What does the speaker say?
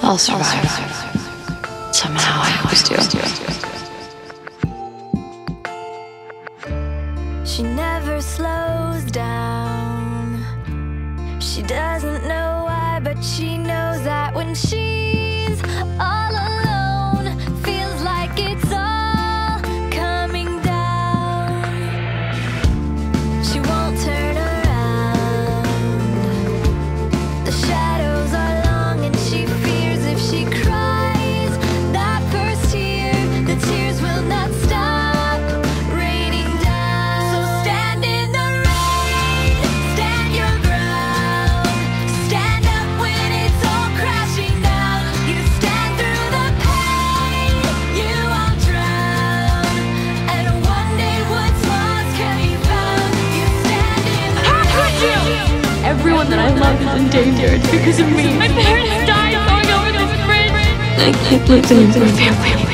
I'll survive. Somehow I always do. She never slows down. She doesn't know why, but she knows that when she's all alone, feels like it's all coming down. She won't turn around. The shadows are long and she fears if she cries that first tear, the tears will not stop raining down. So stand in the rain, stand your ground, stand up when it's all crashing down. You stand through the pain, you won't drown, and one day what's lost can be found. You stand in the rain. How could you? Everyone that I love is in danger. It's because of me. My parents died going over this bridge. I lived in a family.